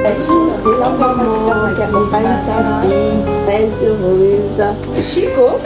C'est la maman qui accompagne sa fille, très heureuse. Chico.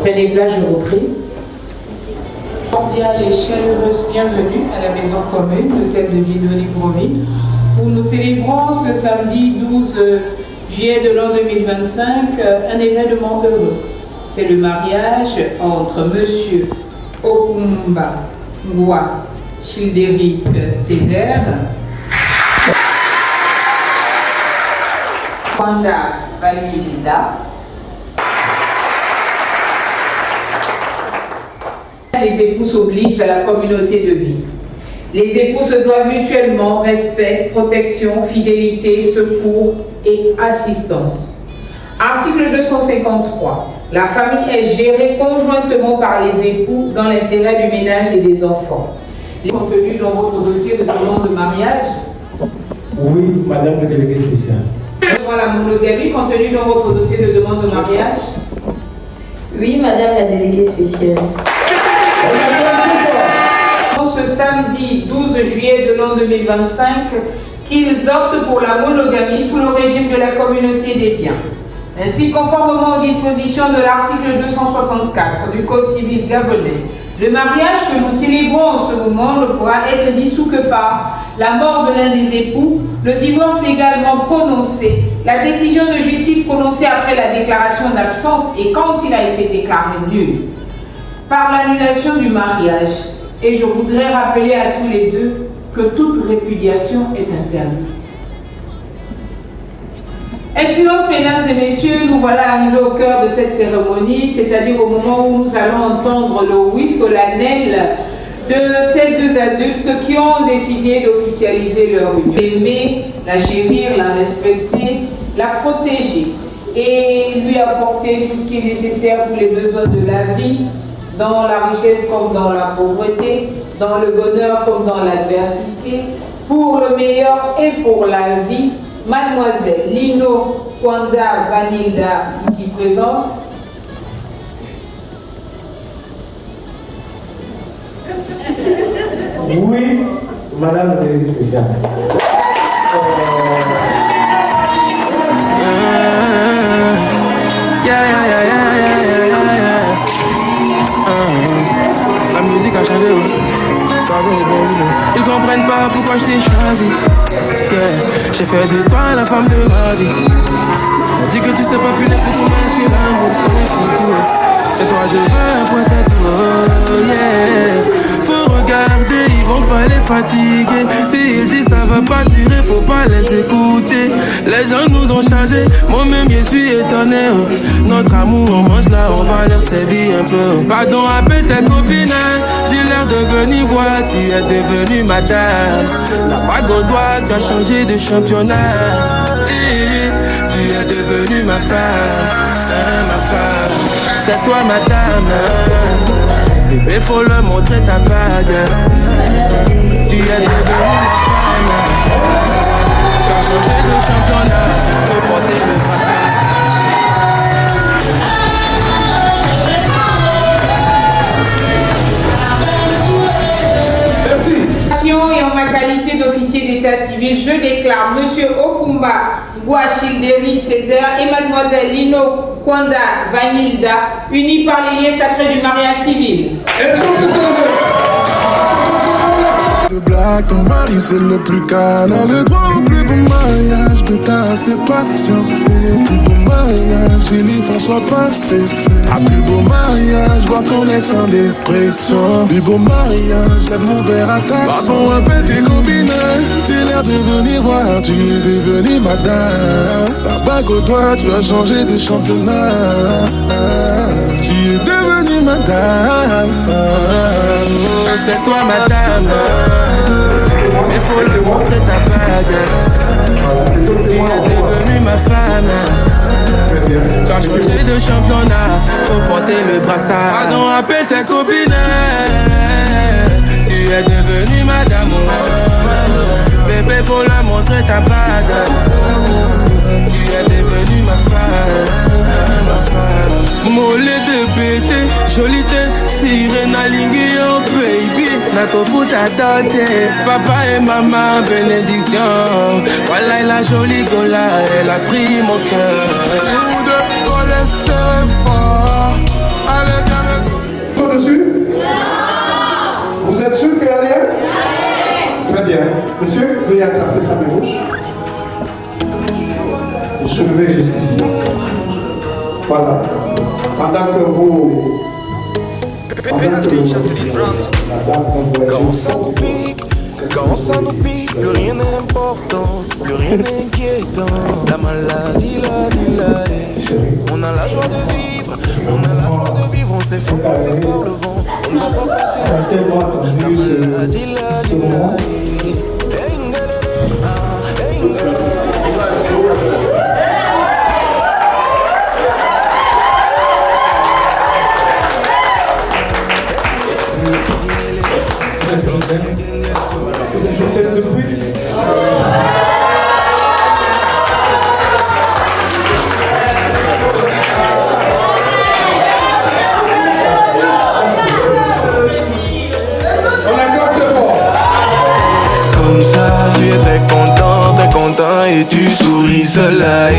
Prenez place, je vous prie. Cordiale et chaleureuse bienvenue à la maison commune, l'hôtel de ville de Libreville, où nous célébrons ce samedi 12 juillet de l'an 2025 un événement heureux. C'est le mariage entre Monsieur Okumba Ngwa Childeric Césaire, Wanda Vanilda. Les époux s'obligent à la communauté de vie. Les époux se doivent mutuellement respect, protection, fidélité, secours et assistance. Article 253. La famille est gérée conjointement par les époux dans l'intérêt du ménage et des enfants. Contenu dans votre dossier de demande de mariage? Oui, Madame le délégué spécial. Devant la monogamie contenu dans votre dossier de demande de mariage? Oui, Madame la déléguée spéciale. Ce samedi 12 juillet de l'an 2025, qu'ils optent pour la monogamie sous le régime de la communauté des biens. Ainsi, conformément aux dispositions de l'article 264 du Code civil gabonais, le mariage que nous célébrons en ce moment ne pourra être dissous que par la mort de l'un des époux, le divorce légalement prononcé, la décision de justice prononcée après la déclaration d'absence et quand il a été déclaré nul, par l'annulation du mariage. Et je voudrais rappeler à tous les deux que toute répudiation est interdite. Excellences, mesdames et messieurs, nous voilà arrivés au cœur de cette cérémonie, c'est-à-dire au moment où nous allons entendre le oui solennel de ces deux adultes qui ont décidé d'officialiser leur union. L'aimer, la chérir, la respecter, la protéger et lui apporter tout ce qui est nécessaire pour les besoins de la vie, dans la richesse comme dans la pauvreté, dans le bonheur comme dans l'adversité, pour le meilleur et pour la vie. Mademoiselle Lino Kwanda Vanilda, ici présente. Oui, Madame le délégué spécial. La musique a changé, ça vient de bien vivre. Ils comprennent pas pourquoi je t'ai choisi. Yeah. J'ai fait de toi la femme de ma vie. On dit que tu sais pas plus les photos, mais est-ce que l'amour comme les photos? C'est toi je veux, point c'est tout, yeah. Faut regarder, ils vont pas les fatiguer. S'ils disent ça va pas durer, faut pas les écouter. Les gens nous ont chargés, moi-même je suis étonné. Notre amour on mange là, on va leur servir un peu. Pardon, appelle tes copines, dis-leur de venir voir, tu es devenue ma dame. La bague au doigt, tu as changé de championnat. Tu es devenue ma femme, ma femme. C'est toi madame, bébé faut le montrer ta bague. Tu es devenue ma femme. Tu as changé de championnat, faut porter le brassard. Et en ma qualité d'officier d'état civil, je déclare Monsieur Okumba Ngwa Childeric Césaire et Mademoiselle Lino Kwanda Vanilda unis par les liens sacrés du mariage civil. Est-ce qu'on peut de blague, ton mari c'est le plus calme. On a le droit au plus beau mariage, mais t'as assez patient. Et au plus beau mariage, Gélie François pas stressé. À plus beau mariage, voir ton ex sans dépression. Plus beau mariage, lève mon verre à ta garçon, appelle tes copines. T'es l'air de venir voir, tu es devenue madame. La bague au doigt, tu as changé de championnat. Tu es devenue madame. C'est toi madame, mais faut le montrer ta bague. Tu es devenue ma femme. Tu as changé de championnat, faut porter le brassard. Pardon, appelle tes copines. Tu es devenue madame. Bébé, faut le montrer ta bague. Tu es devenue ma femme, ma femme. Mollet de pété, jolité, sirène alinguée, oh baby. Nako futa tante, papa et maman, bénédiction. Voilà la jolie gola, elle a pris mon cœur. Nous deux, on les serre fort. Allez, bien. Monsieur, veuillez attraper sa main gauche. Vous soulevez jusqu'ici. Voilà. Pendant que vous... Quand ça nous pique, plus rien n'est important, plus rien n'est inquiétant. La maladie, on a la joie de vivre, on a la joie de vivre, on s'est fait porter par le vent, on ne va pas passer la maladie, Comme ça, tu es très content et tu souris cela.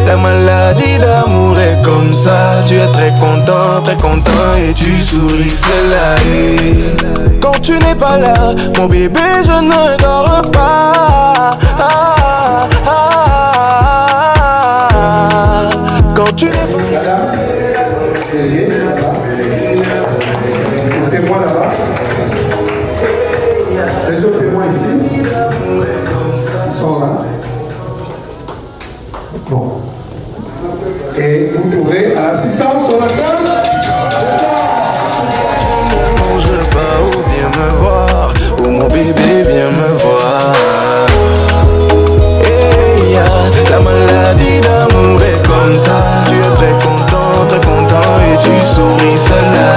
La maladie d'amour est comme ça, tu es très content et tu souris cela. Quand tu n'es pas là, mon bébé, je ne dors pas. Quand tu n'es pas là, le témoin là-bas. Les autres témoins ici. Ils sont là. Bon. Et vous trouverez à l'assistance sur la table. ne mange pas ou viens me voir, ou mon bébé viens me voir. La maladie d'amour est comme ça, tu es très content et tu souris cela.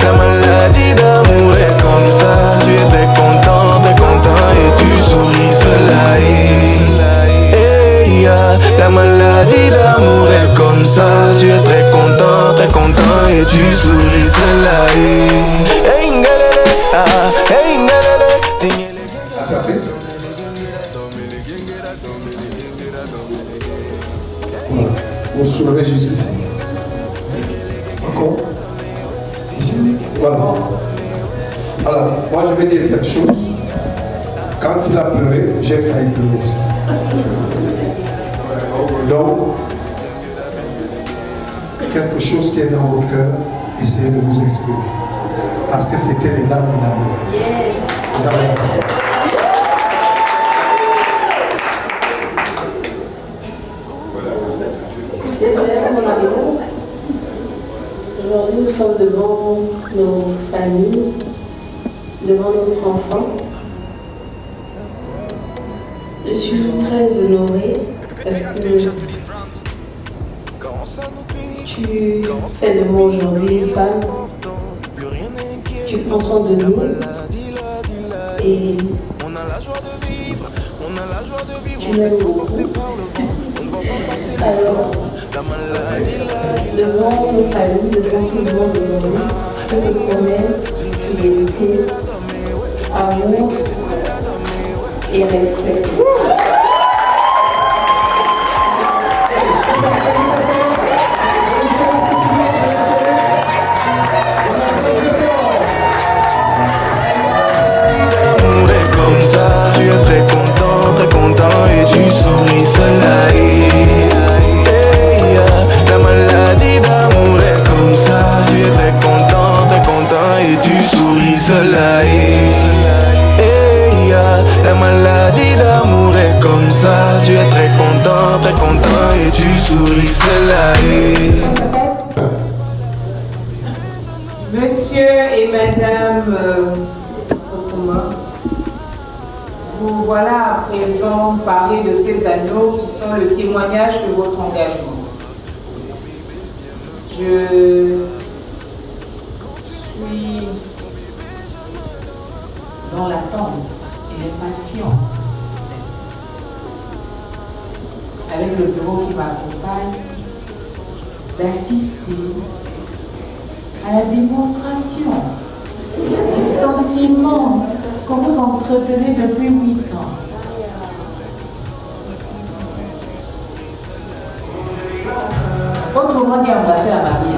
La maladie d'amour est comme ça, tu es très content et tu souris cela. La maladie d'amour est comme ça, tu es très content et tu souris cela. Attrapez. Voilà. Vous soulevez jusqu'ici. Encore. Ici. Voilà. Alors, moi je vais dire quelque chose. Quand il a pleuré, j'ai failli pleurer aussi. Donc, quelque chose qui est dans votre cœur, essayez de vous exprimer. Parce que c'était les larmes d'amour. Vous avez Aujourd'hui, nous sommes devant nos familles, devant notre enfant. Je suis très honorée parce que tu fais de moi aujourd'hui une femme. Tu prends soin de nous et tu m'aimes beaucoup. Alors, devant nos familles, devant tout le monde aujourd'hui, je te promets fidélité, amour et respect. Tu es très content et tu souris cela. La maladie d'amour est comme ça, tu es très content et tu souris cela. La maladie d'amour est comme ça, tu es très content et tu souris cela. Monsieur et Madame Okuma, vous voilà à présent parés de ces anneaux qui sont le témoignage de votre engagement. Je suis dans l'attente et l'impatience avec le bureau qui m'accompagne d'assister à la démonstration du sentiment que vous entretenez depuis 8 ans. Autrement dit, embrasser la mariée.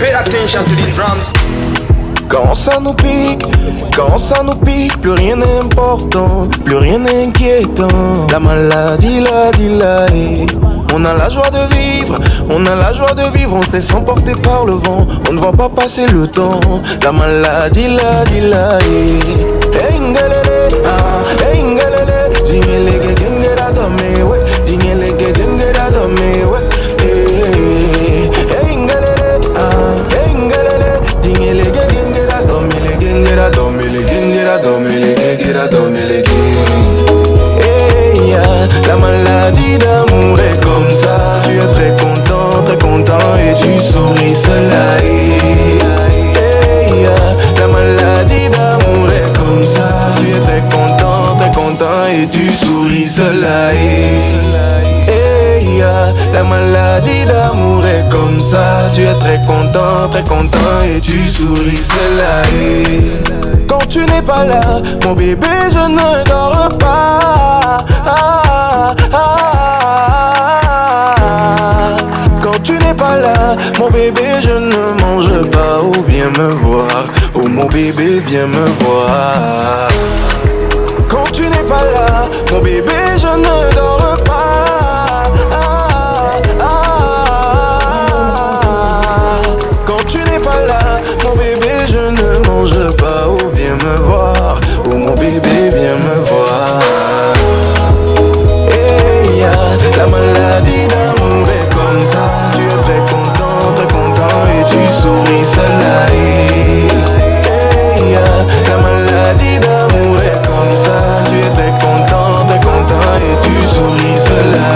Pay attention to the drums. Quand ça nous pique, plus rien n'est important, plus rien n'est inquiétant. La maladie, la est. On a la joie de vivre, on se laisse emporter par le vent. On ne voit pas passer le temps. La maladie, la est. Hey ngalele, hey ngalele, dingelege gengera dome, ouais, dingelege gengera dome, ouais. Hey ngalele, hey ngalele, dingelege gengera dome, le gengera dome, le gengera dome, le gengera dome, le hey ya, la maladie d'amour est comme ça. Tu es très content et tu souris cela. Hey ya, la maladie d'amour est comme ça. Tu es très content et tu souris cela. Hey ya, la maladie d'amour est comme ça. Tu es très content et tu souris cela. Quand tu n'es pas là, mon bébé, je ne dors pas. Quand tu n'es pas là, mon bébé, je ne mange pas. Oh, viens me voir, oh mon bébé, viens me voir. Quand tu n'es pas là, mon bébé, je ne dors pas. Quand tu n'es pas là, mon bébé, je ne mange pas. Oh, viens me voir, oh mon bébé, viens me voir. Hey ya, la maladie d'amour est comme ça. Tu es très content et tu souris cela. Hey ya, la maladie d'amour est comme ça. Tu es très content et tu souris cela.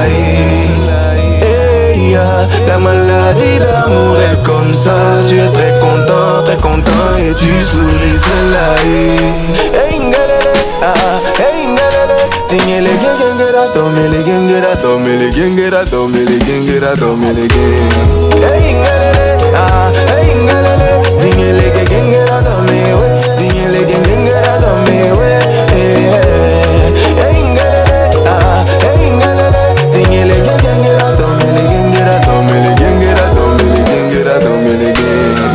Hey ya, la maladie d'amour est comme ça. Tu es très content et tu souris cela. Hey ngalele, hey ngalele, tingele gengera dome, le gengera dome, le gengera dome, le gengera dome, le gengera. Hey ngalele, hey ngalele, tingele gengera dome, we, tingele gengera dome, we. Hey ngalele, hey ngalele, tingele gengera dome, le gengera dome, le gengera dome, le gengera dome, le gengera.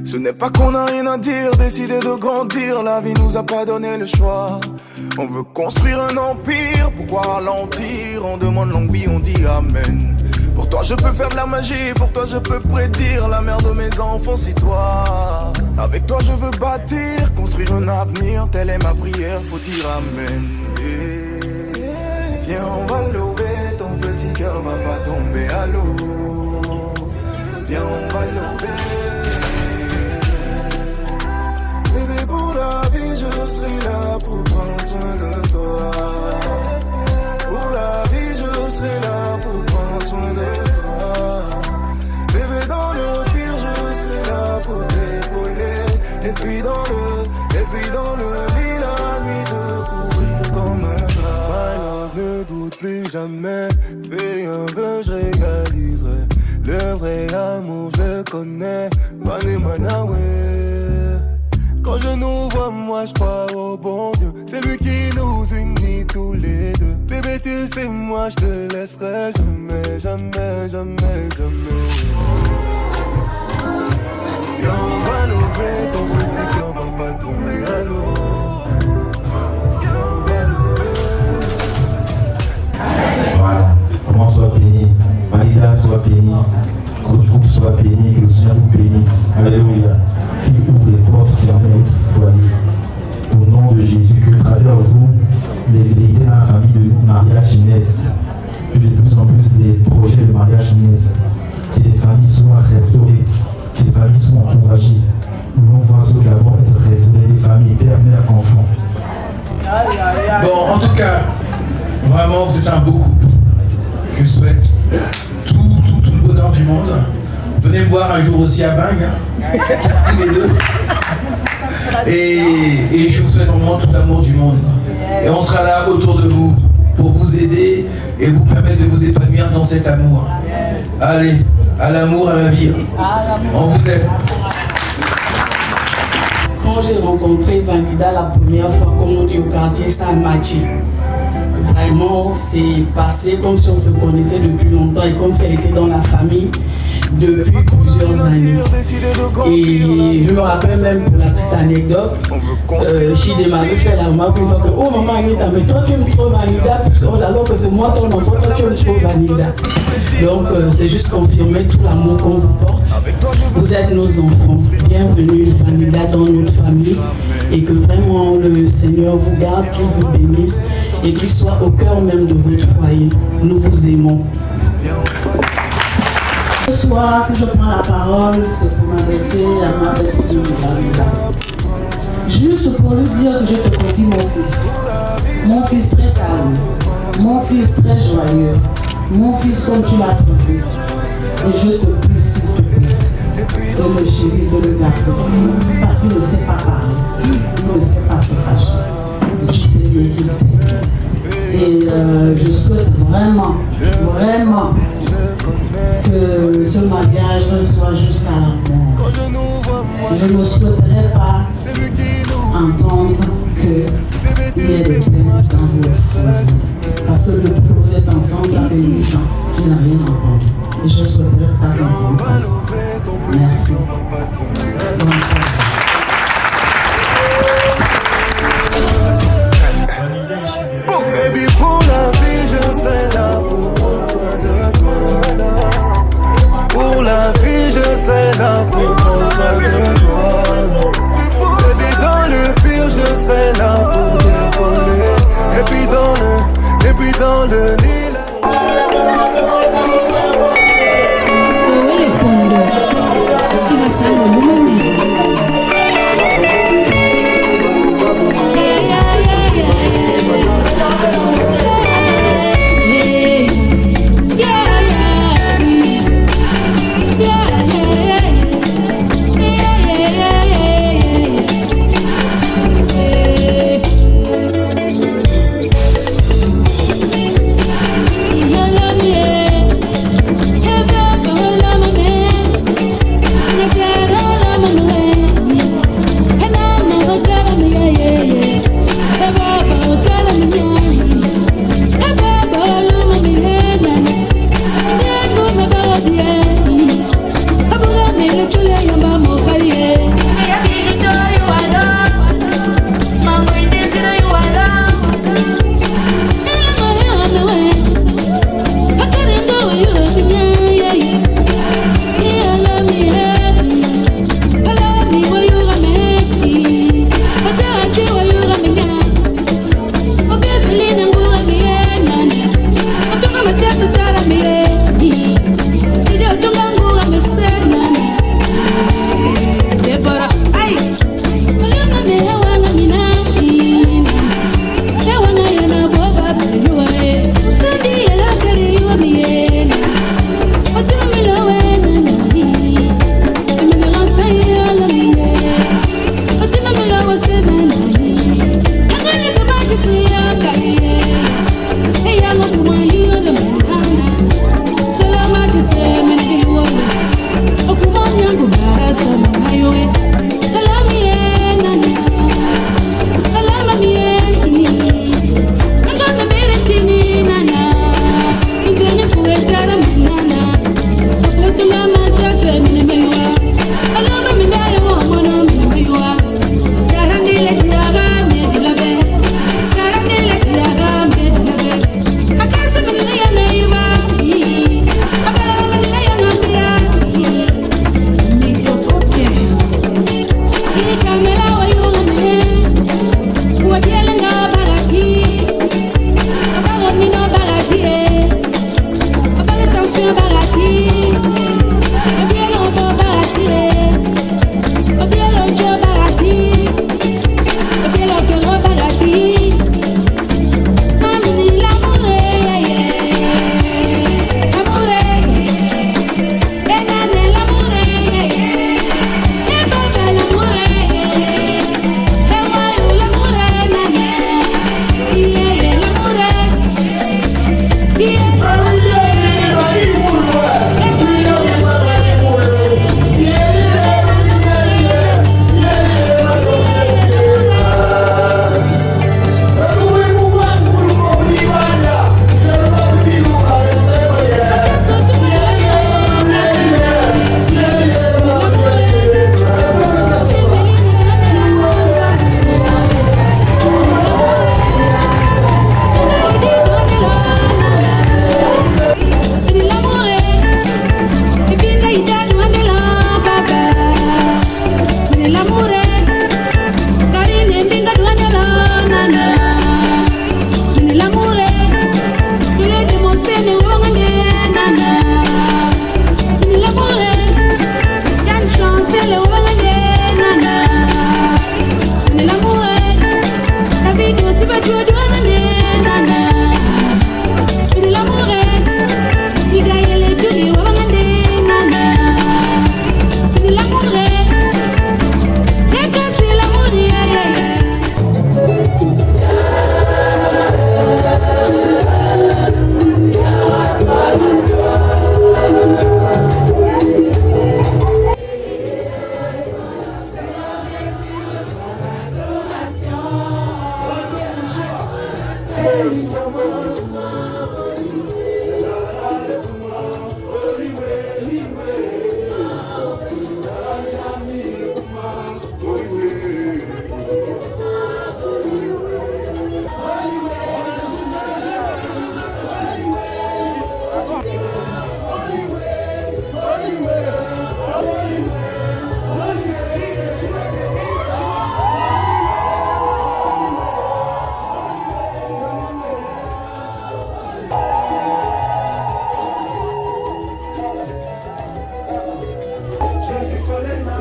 Ce n'est pas qu'on n'a rien à dire, décider de grandir, la vie nous a pas donné le choix. On veut construire un empire, pourquoi ralentir? On demande longue vie, on dit amen. Pour toi je peux faire de la magie, pour toi je peux prédire la mère de mes enfants, si toi. Avec toi je veux bâtir, construire un avenir, telle est ma prière, faut dire amen. Viens on va lever, ton petit cœur va pas tomber à l'eau. Viens on va lever. Pour la vie, je serai là pour prendre soin de toi. Pour la vie, je serai là pour prendre soin de toi. Bébé, dans le pire, je serai là pour t'épauler. Et puis dans le lit, la nuit, de courir comme un chat. My love, ne doute plus jamais. Fais un vœu, je réaliserai. Le vrai amour, je le connais. Manemanawe. Quand je nous vois, moi je crois au bon Dieu. C'est lui qui nous unit tous les deux. Bébé, tu sais, moi je te laisserai jamais, jamais, jamais, jamais. Viens, on va lever, ton petit cœur va pas tomber à l'eau. Viens, on va lever. Voilà, comment soit béni, Malida soit béni, que le groupe soit béni, que le Seigneur vous bénisse. Alléluia. Qui ouvre les portes fermées à votre foyer. Au nom de Jésus, que à travers vous, les vérités dans la famille de mariage naissent. Que de plus en plus les projets de mariage naissent. Que les familles soient restaurées. Que les familles soient encouragées. Nous voulons voir ce d'abord être restaurées, les familles, père, mère, enfants. Bon, en tout cas, vraiment, vous êtes un beau couple. Je souhaite tout le bonheur du monde. Venez me voir un jour aussi à Bang, tous les deux. Et je vous souhaite vraiment tout l'amour du monde. Et on sera là autour de vous pour vous aider et vous permettre de vous épanouir dans cet amour. Allez, à l'amour, à la vie. On vous aime. Quand j'ai rencontré Vanida la première fois, comme on dit au quartier, ça a matché. Vraiment, c'est passé comme si on se connaissait depuis longtemps et comme si elle était dans la famille depuis plusieurs années. Et je me rappelle même pour la petite anecdote, Chide m'avait fait la remarque une fois que oh maman Anita, mais toi tu aimes trop Vanida, alors que c'est moi ton enfant, toi tu aimes trop Vanida. Donc c'est juste confirmer tout l'amour qu'on vous porte. Vous êtes nos enfants. Bienvenue Vanida dans notre famille et que vraiment le Seigneur vous garde, qu'il vous bénisse et qu'il soit au cœur même de votre foyer. Nous vous aimons. Ce soir, si je prends la parole, c'est pour m'adresser à ma belle-fille Vanida. Juste pour lui dire que je te confie mon fils. Mon fils très calme, mon fils très joyeux, mon fils comme tu l'as trouvé. Et je te prie, s'il te plaît, de le chérir, de le garder. Parce qu'il ne sait pas parler, il ne sait pas se fâcher. Et tu sais bien qu'il t'aime. Et je souhaite vraiment, vraiment que ce mariage soit jusqu'à la mort. Je ne souhaiterais pas entendre qu'il y ait des plaintes dans votre foyer. Parce que depuis que vous êtes ensemble, ça fait 8 ans, je n'ai rien entendu. Et je souhaiterais que ça continue comme ça. Merci. Bonsoir. Baby, pour la vie, je serai là pour prendre soin de toi. Pour la vie, je serai là pour prendre soin de toi. Baby, dans le pire, je serai là pour t'épauler. Et puis dans le lit.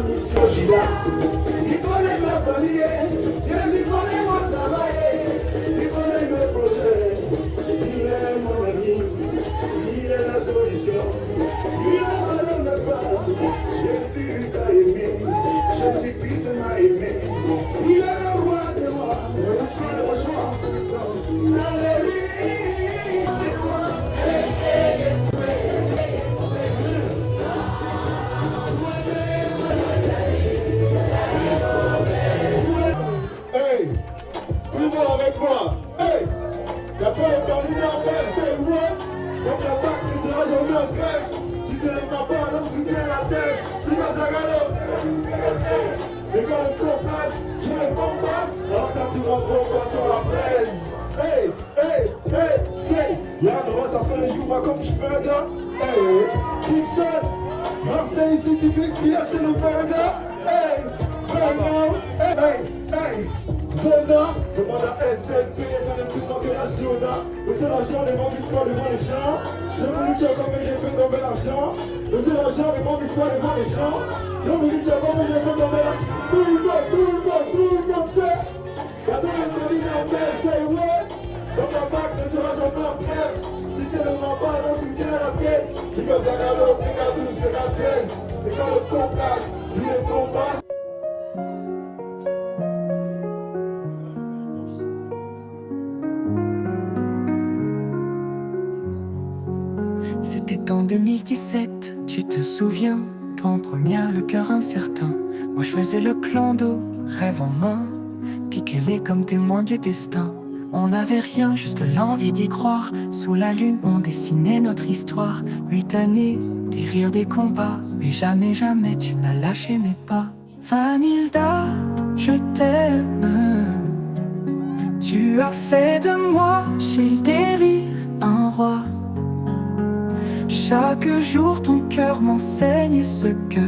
ma mission, j'y là. Il connaît ma famille, Jésus connaît mon travail, il connaît mes projets. Il est mon ami, il est la solution. Il ne me donne pas, Jésus t'a aimé, Jésus-Christ m'a aimé. Il est le roi de moi, le choix puissant. Alléluia. Hey, tout le monde avec moi. Hey, la fois le terminé en belle, c'est moi. Donc la bac qui sera jamais en grève. Si c'est le papa, non, si c'est la tête. Il va s'agaler. Et quand le flow passe, je me bombasse. Alors ça tout mon bombe sur la presse. Hey, hey, hey, c'est Yann Ross, ça fait le Yuma comme je peux là. Hey, Kingston, Marseille, il suffit big beer chez le murder. Hey, maintenant, hey, hey, hey. Zona, demande à SLP, ça n'est plus que la Jona. Le seul argent, les membres d'histoire devant les gens. Je veux lui dire comment j'ai fait tomber l'argent. Le seul argent, les membres d'histoire devant les gens. Je veux lui dire comment j'ai fait tomber l'argent. Tout le monde sait. La zone est terminée en belle, c'est ouais. Donc la bac ne sera jamais en grève. Si c'est le rabat, non, si c'est la pièce. Big up Zagalo, big up 12, big up 13. Et quand le con passe, je les combat. C'était en 2017, tu te souviens, ton première, le cœur incertain. Moi je faisais le clando, rêve en main, piqué comme témoin du destin. On n'avait rien, juste l'envie d'y croire. Sous la lune, on dessinait notre histoire. 8 années, des rires, des combats. Mais jamais, jamais tu n'as lâché mes pas. Vanilda, je t'aime. Tu as fait de moi, chez le délire, un roi. Chaque jour ton cœur m'enseigne ce que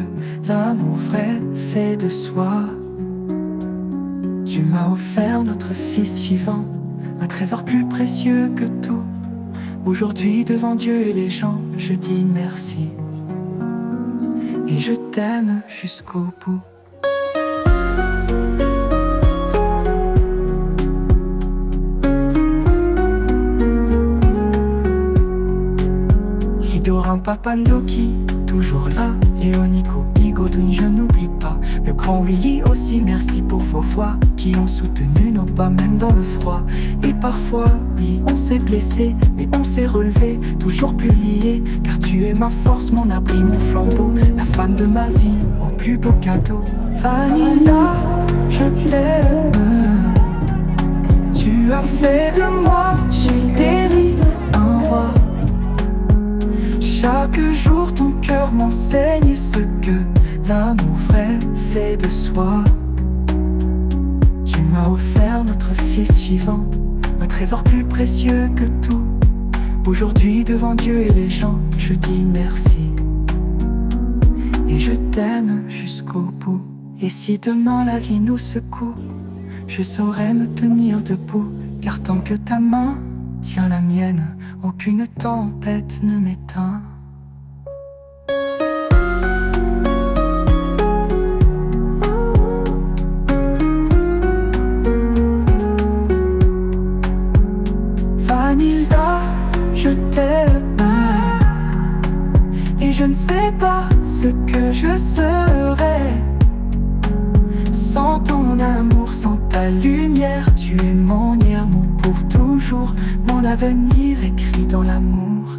l'amour vrai fait de soi. Tu m'as offert notre fils vivant, un trésor plus précieux que tout. Aujourd'hui devant Dieu et les gens, je dis merci. Et je t'aime jusqu'au bout. Dorin Papandoki, toujours là. Léonico, Bigodouin, je n'oublie pas. Le grand Willy aussi, merci pour vos voix qui ont soutenu nos pas même dans le froid. Et parfois, oui, on s'est blessé, mais on s'est relevé, toujours plus liés. Car tu es ma force, mon abri, mon flambeau, la femme de ma vie, mon plus beau cadeau. Vanilla, je t'aime. Tu as fait de moi, j'ai dérive, un roi. Chaque jour ton cœur m'enseigne ce que l'amour vrai fait de soi. Tu m'as offert notre fils vivant, un trésor plus précieux que tout. Aujourd'hui devant Dieu et les gens, je dis merci. Et je t'aime jusqu'au bout. Et si demain la vie nous secoue, je saurai me tenir debout. Car tant que ta main tient la mienne, aucune tempête ne m'éteint. Vanilda, je t'aime. Et je ne sais pas ce que je serais sans ton amour, sans ta lumière. Tu es mon irmão pour toujours, mon avenir écrit dans l'amour.